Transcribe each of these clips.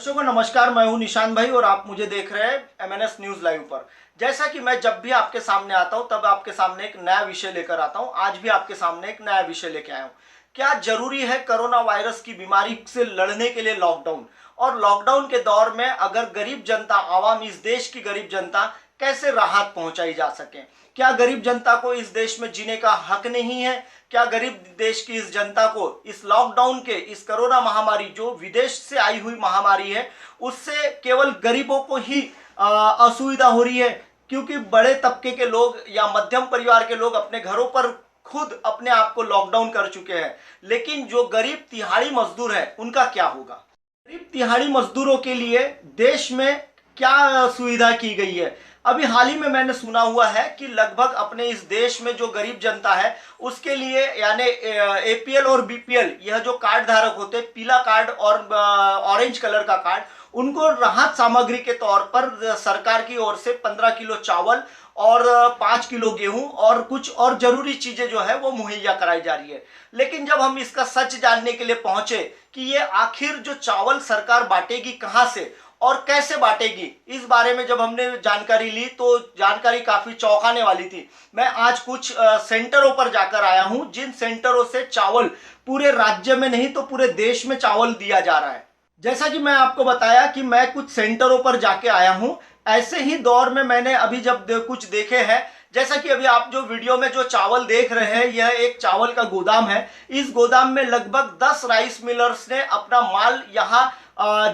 दर्शकों को नमस्कार। मैं हूं निशान भाई और आप मुझे देख रहे हैं MNS न्यूज लाइव पर। जैसा कि मैं जब भी आपके सामने आता हूं तब आपके सामने एक नया विषय लेकर आता हूं। आज भी आपके सामने एक नया विषय लेकर आया हूं। क्या जरूरी है कोरोना वायरस की बीमारी से लड़ने के लिए लॉकडाउन? और लॉकडाउन के दौर में अगर गरीब जनता, आवाम, इस देश की गरीब जनता कैसे राहत पहुंचाई जा सके? क्या गरीब जनता को इस देश में जीने का हक नहीं है? क्या गरीब देश की इस जनता को इस लॉकडाउन के, इस कोरोना महामारी जो विदेश से आई हुई महामारी है, उससे केवल गरीबों को ही असुविधा हो रही है? क्योंकि बड़े तबके के लोग या मध्यम परिवार के लोग अपने घरों पर खुद अपने आप को लॉकडाउन कर चुके हैं, लेकिन जो गरीब तिहाड़ी मजदूर है उनका क्या होगा? गरीब तिहाड़ी मजदूरों के लिए देश में क्या सुविधा की गई है? अभी हाल ही में मैंने सुना हुआ है कि लगभग अपने इस देश में जो गरीब जनता है उसके लिए, यानी APL और BPL, यह जो कार्ड धारक होते हैं, पीला कार्ड और ऑरेंज कलर का कार्ड, उनको राहत सामग्री के तौर पर सरकार की ओर से 15 किलो चावल और 5 किलो गेहूं और कुछ और जरूरी चीजें जो है वो मुहैया कराई जा रही है। लेकिन जब हम इसका सच जानने के लिए पहुंचे कि ये आखिर जो चावल सरकार बांटेगी कहां से और कैसे बांटेगी, इस बारे में जब हमने जानकारी ली तो जानकारी काफी चौंकाने वाली थी। मैं आज कुछ सेंटरों पर जाकर आया हूं, जिन सेंटरों से चावल पूरे राज्य में नहीं तो पूरे देश में चावल दिया जा रहा है। जैसा कि मैं आपको बताया कि मैं कुछ सेंटरों पर जाके आया हूं, ऐसे ही दौर में मैंने अभी जब कुछ देखे हैं, जैसा कि अभी आप जो वीडियो में जो चावल देख रहे हैं, यह एक चावल का गोदाम है। इस गोदाम में लगभग 10 राइस मिलर्स ने अपना माल यहाँ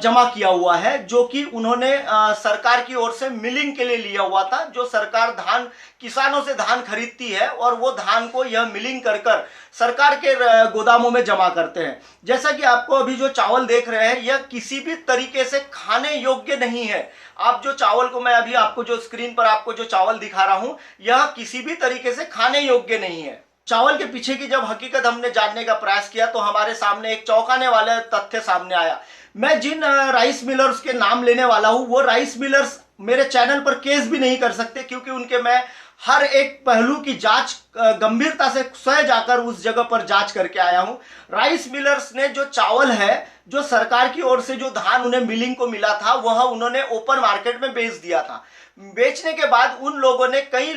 जमा किया हुआ है, जो कि उन्होंने सरकार की ओर से मिलिंग के लिए लिया हुआ था। जो सरकार धान, किसानों से धान खरीदती है और वो धान को यह मिलिंग कर कर सरकार के गोदामों में जमा करते हैं। जैसा कि आपको अभी जो चावल देख रहे हैं, यह किसी भी तरीके से खाने योग्य नहीं है। आप जो चावल को, मैं अभी आपको जो स्क्रीन पर आपको जो चावल दिखा रहा हूं, यह किसी भी तरीके से खाने योग्य नहीं है। चावल के पीछे की जब हकीकत हमने जानने का प्रयास किया तो हमारे सामने एक चौंकाने वाले तथ्य सामने आया। मैं जिन राइस मिलर्स के नाम लेने वाला हूं, वो राइस मिलर्स मेरे चैनल पर केस भी नहीं कर सकते, क्योंकि उनके मैं हर एक पहलू की जांच गंभीरता से स्वयं जाकर उस जगह पर जांच करके आया हूं। राइस मिलर्स ने जो चावल है, जो सरकार की ओर से जो धान उन्हें मिलिंग को मिला था, वह उन्होंने ओपन मार्केट में बेच दिया था। बेचने के बाद उन लोगों ने कई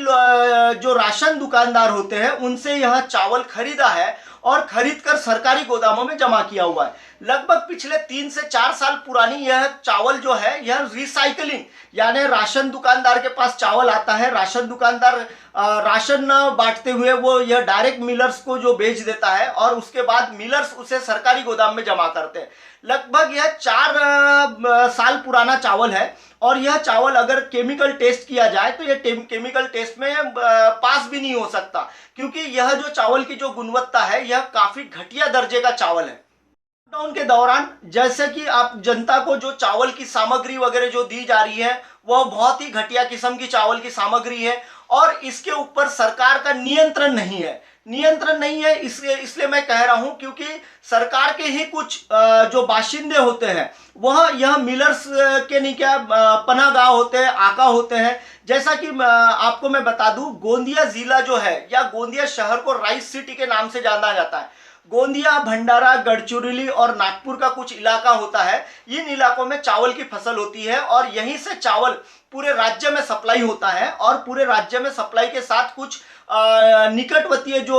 जो राशन दुकानदार होते हैं उनसे यह चावल खरीदा है और खरीदकर सरकारी गोदामों में जमा किया हुआ है। लगभग पिछले 3 से 4 साल पुरानी यह चावल जो है, यह रिसाइकलिंग, यानी राशन दुकानदार के पास चावल आता है, राशन दुकानदार राशन बांटते हुए वो यह डायरेक्ट मिलर्स को जो बेच देता है और उसके बाद मिलर्स उसे सरकारी गोदाम में जमा करते हैं। लगभग यह 4 साल पुराना चावल है और यह चावल अगर केमिकल टेस्ट किया जाए तो यह केमिकल टेस्ट में पास भी नहीं हो सकता, क्योंकि यह जो चावल की जो गुणवत्ता है, यह काफी घटिया दर्जे का चावल है। लॉकडाउन के दौरान जैसे कि आप जनता को जो चावल की सामग्री वगैरह जो दी जा रही है, वह बहुत ही घटिया किस्म की चावल की सामग्री है और इसके ऊपर सरकार का नियंत्रण नहीं है। इसलिए मैं कह रहा हूं, क्योंकि सरकार के ही कुछ जो बाशिंदे होते हैं, वह यह मिलर्स के नहीं क्या पनाहगाह होते हैं, आका होते हैं। जैसा कि आपको मैं बता दूं, गोंदिया जिला जो है या गोंदिया शहर को राइस सिटी के नाम से जाना जाता है। गोंदिया, भंडारा, गढ़चिरौली और नागपुर का कुछ इलाका होता है। इन इलाकों में चावल की फसल होती है और यहीं से चावल पूरे राज्य में सप्लाई होता है और पूरे राज्य में सप्लाई के साथ कुछ निकटवर्तीय जो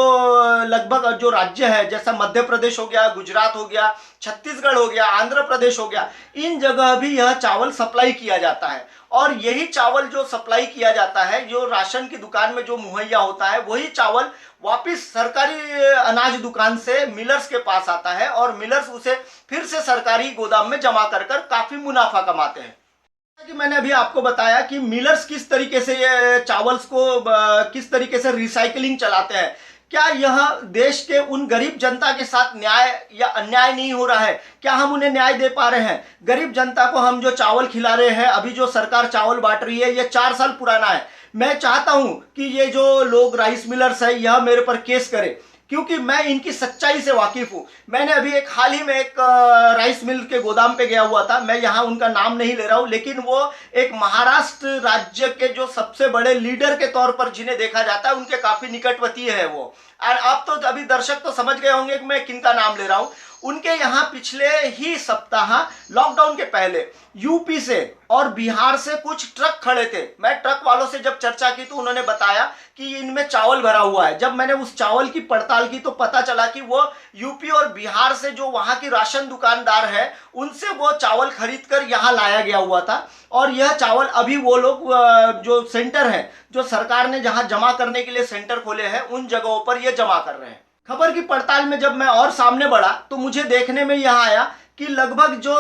लगभग जो राज्य है, जैसा मध्य प्रदेश हो गया, गुजरात हो गया, छत्तीसगढ़ हो गया, आंध्र प्रदेश हो गया, इन जगह भी यह चावल सप्लाई किया जाता है। और यही चावल जो सप्लाई किया जाता है, जो राशन की दुकान में जो मुहैया होता है, वही चावल वापिस सरकारी अनाज दुकान से मिलर्स के पास आता है और मिलर्स उसे फिर से सरकारी गोदाम में जमा कर कर काफी मुनाफा कमाते हैं। कि मैंने अभी आपको बताया कि मिलर्स किस तरीके से ये चावल्स को किस तरीके से रिसाइकलिंग चलाते हैं। क्या यह देश के उन गरीब जनता के साथ न्याय या अन्याय नहीं हो रहा है? क्या हम उन्हें न्याय दे पा रहे हैं? गरीब जनता को हम जो चावल खिला रहे हैं, अभी जो सरकार चावल बांट रही है, यह 4 साल पुराना है। मैं चाहता हूं कि ये जो लोग राइस मिलर्स है, यह मेरे पर केस करे, क्योंकि मैं इनकी सच्चाई से वाकिफ हूं। मैंने अभी एक हाल ही में एक राइस मिल के गोदाम पे गया हुआ था, मैं यहां उनका नाम नहीं ले रहा हूं, लेकिन वो एक महाराष्ट्र राज्य के जो सबसे बड़े लीडर के तौर पर जिन्हें देखा जाता है उनके काफी निकटवर्ती है वो। और आप तो अभी दर्शक तो समझ गए होंगे कि मैं किनका नाम ले रहा हूं। उनके यहाँ पिछले ही सप्ताह लॉकडाउन के पहले यूपी से और बिहार से कुछ ट्रक खड़े थे। मैं ट्रक वालों से जब चर्चा की तो उन्होंने बताया कि इनमें चावल भरा हुआ है। जब मैंने उस चावल की पड़ताल की तो पता चला कि वो यूपी और बिहार से जो वहां की राशन दुकानदार है उनसे वो चावल खरीद कर यहाँ लाया गया हुआ था। और यह चावल अभी वो लोग जो सेंटर है, जो सरकार ने जहां जमा करने के लिए सेंटर खोले हैं, उन जगहों पर ये जमा कर रहे हैं। खबर की पड़ताल में जब मैं और सामने बढ़ा तो मुझे देखने में यह आया कि लगभग जो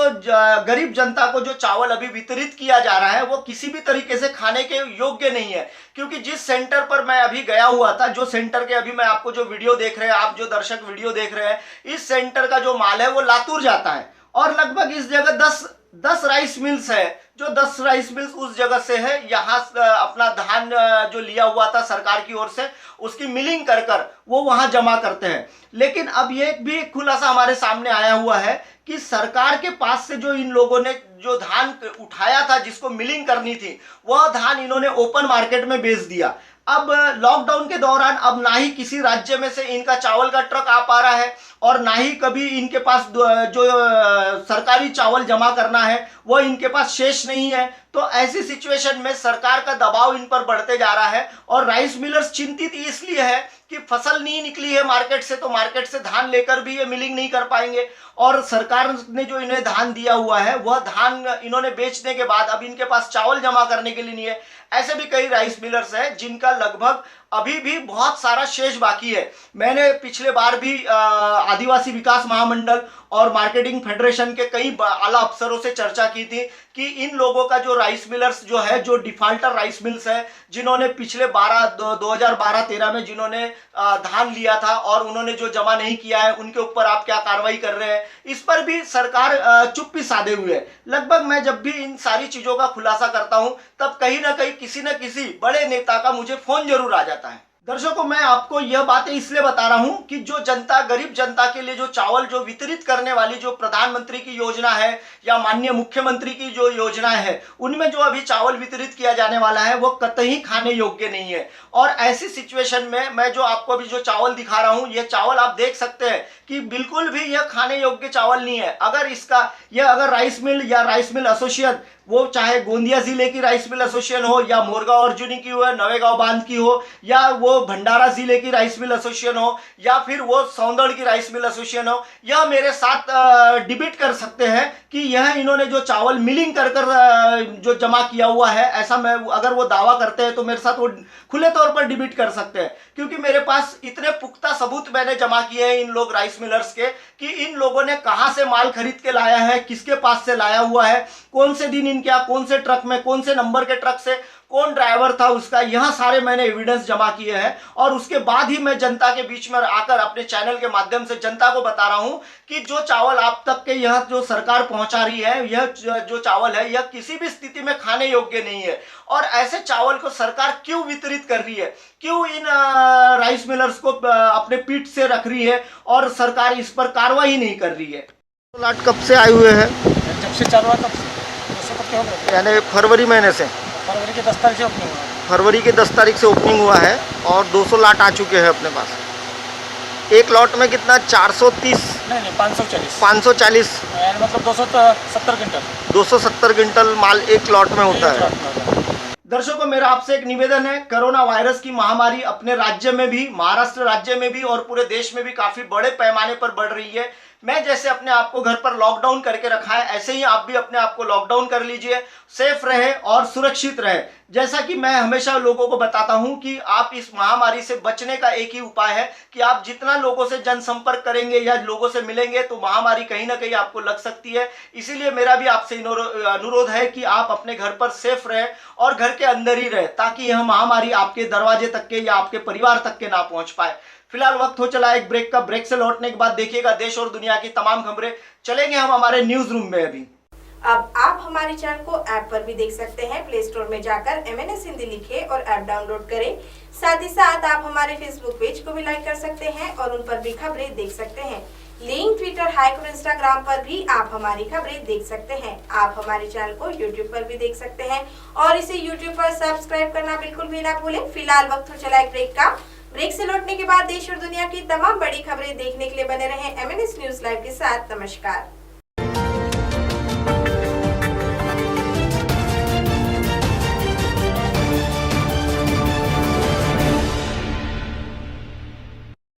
गरीब जनता को जो चावल अभी वितरित किया जा रहा है वो किसी भी तरीके से खाने के योग्य नहीं है। क्योंकि जिस सेंटर पर मैं अभी गया हुआ था, जो सेंटर के अभी मैं आपको जो वीडियो देख रहे हैं, आप जो दर्शक वीडियो देख रहे हैं, इस सेंटर का जो माल है वो लातूर जाता है। और लगभग इस जगह 10 राइस मिल्स है, जो 10 राइस मिल्स उस जगह से है। यहाँ अपना धान जो लिया हुआ था सरकार की ओर से उसकी मिलिंग कर कर वो वहां जमा करते हैं। लेकिन अब ये भी खुलासा हमारे सामने आया हुआ है कि सरकार के पास से जो इन लोगों ने जो धान उठाया था जिसको मिलिंग करनी थी, वह धान इन्होंने ओपन मार्केट में बेच दिया। अब लॉकडाउन के दौरान अब ना ही किसी राज्य में से इनका चावल का ट्रक आ पा रहा है और ना ही कभी इनके पास जो सरकारी चावल जमा करना है वह इनके पास शेष नहीं है। तो ऐसी सिचुएशन में सरकार का दबाव इन पर बढ़ते जा रहा है और राइस मिलर्स चिंतित इसलिए है कि फसल नहीं निकली है मार्केट से, तो मार्केट से धान लेकर भी ये मिलिंग नहीं कर पाएंगे। और सरकार ने जो इन्हें धान दिया हुआ है वह धान इन्होंने बेचने के बाद अब इनके पास चावल जमा करने के लिए नहीं है। ऐसे भी कई राइस मिलर्स हैं जिनका लगभग अभी भी बहुत सारा शेष बाकी है। मैंने पिछले बार भी आदिवासी विकास महामंडल और मार्केटिंग फेडरेशन के कई आला अफसरों से चर्चा की थी कि इन लोगों का जो राइस मिलर्स जो है, जो डिफाल्टर राइस मिल्स है, जिन्होंने पिछले 2012-13 में जिन्होंने धान लिया था और उन्होंने जो जमा नहीं किया है, उनके ऊपर आप क्या कार्रवाई कर रहे हैं, इस पर भी सरकार चुप्पी साधे हुए है। लगभग मैं जब भी इन सारी चीजों का खुलासा करता हूं तब कहीं ना कहीं किसी न किसी बड़े नेता का मुझे फोन जरूर आ जाता है। दर्शकों, मैं आपको यह बातें इसलिए बता रहा हूं कि जो जनता, गरीब जनता के लिए जो चावल जो वितरित करने वाली जो प्रधानमंत्री की योजना है या माननीय मुख्यमंत्री की जो योजना है, उनमें जो अभी चावल वितरित किया जाने वाला है वो कतई खाने योग्य नहीं है। और ऐसी सिचुएशन में मैं जो आपको अभी जो चावल दिखा रहा हूं, यह चावल आप देख सकते हैं कि बिल्कुल भी यह खाने योग्य चावल नहीं है। अगर राइस मिल या राइस मिल एसोसिएशन, वो चाहे गोंदिया जिले की राइस मिल एसोसिएशन हो या मोरगांव अर्जुनी की हो, नवेगांव बांध की हो, या वो भंडारा जिले की राइस मिल एसोसिएशन हो, या फिर वो सौंदड़ की राइस मिल एसोसिएशन हो, यह मेरे साथ डिबेट कर सकते हैं कि यह इन्होंने जो चावल मिलिंग कर जो जमा किया हुआ है, ऐसा मैं अगर वो दावा करते हैं तो मेरे साथ वो खुले तौर पर डिबेट कर सकते हैं। क्योंकि मेरे पास इतने पुख्ता सबूत मैंने जमा किए हैं इन लोग राइस मिलर्स के कि इन लोगों ने कहां से माल खरीद के लाया है, किसके पास से लाया हुआ है, कौन से दिन इनके कौन से ट्रक में, कौन से नंबर के ट्रक से, कौन ड्राइवर था उसका, यह सारे मैंने एविडेंस जमा किए हैं। और उसके बाद ही मैं जनता के बीच में आकर अपने चैनल के माध्यम से जनता को बता रहा हूं कि जो चावल आप तक के यह जो सरकार पहुंचा रही है, यह जो चावल है यह किसी भी स्थिति में खाने योग्य नहीं है। और ऐसे चावल को सरकार क्यों वितरित कर रही है, क्यों इन राइस मिलर्स को अपने पीठ से रख रही है और सरकार इस पर कार्रवाई नहीं कर रही है। लाट कब से आए हुए हैं? जब से चालू हुआ तब से यानी फरवरी महीने से, फरवरी के 10 तारीख से ओपनिंग हुआ। फरवरी के 10 तारीख से ओपनिंग हुआ है और 200 लाट आ चुके हैं अपने पास। एक लॉट में कितना? 430? नहीं 540। 540 मतलब 270 क्विंटल। 270 क्विंटल माल एक लॉट में होता है। दर्शकों, मेरा आपसे एक निवेदन है, कोरोना वायरस की महामारी अपने राज्य में भी, महाराष्ट्र राज्य में भी और पूरे देश में भी काफी बड़े पैमाने पर बढ़ रही है। मैं जैसे अपने आप को घर पर लॉकडाउन करके रखा है, ऐसे ही आप भी अपने आप को लॉकडाउन कर लीजिए, सेफ रहे और सुरक्षित रहे। जैसा कि मैं हमेशा लोगों को बताता हूं कि आप इस महामारी से बचने का एक ही उपाय है कि आप जितना लोगों से जनसंपर्क करेंगे या लोगों से मिलेंगे तो महामारी कहीं ना कहीं आपको लग सकती है। इसीलिए मेरा भी आपसे अनुरोध है कि आप अपने घर पर सेफ रहें और घर के अंदर ही रहें, ताकि यह महामारी आपके दरवाजे तक के या आपके परिवार तक के ना पहुंच पाए। फिलहाल वक्त हो चला एक ब्रेक का। ब्रेक से लौटने के बाद देखिएगा देश और दुनिया की तमाम खबरें। चलेंगे हम हमारे न्यूज रूम में। अभी अब आप हमारे चैनल को ऐप पर भी देख सकते हैं। प्ले स्टोर में जाकर MNS हिंदी लिखे और ऐप डाउनलोड करें। साथ ही साथ आप हमारे फेसबुक पेज को भी लाइक कर सकते हैं और उन पर भी खबरें देख सकते हैं। लिंक ट्विटर, हाइक और इंस्टाग्राम पर भी आप हमारी खबरें देख सकते हैं। आप हमारे चैनल को यूट्यूब पर भी देख सकते हैं और इसे यूट्यूब पर सब्सक्राइब करना बिल्कुल भी ना भूलें। फिलहाल वक्त हो चला एक ब्रेक का। ब्रेक से लौटने के बाद देश और दुनिया की तमाम बड़ी खबरें देखने के लिए बने रहें MNS न्यूज लाइव के साथ। नमस्कार।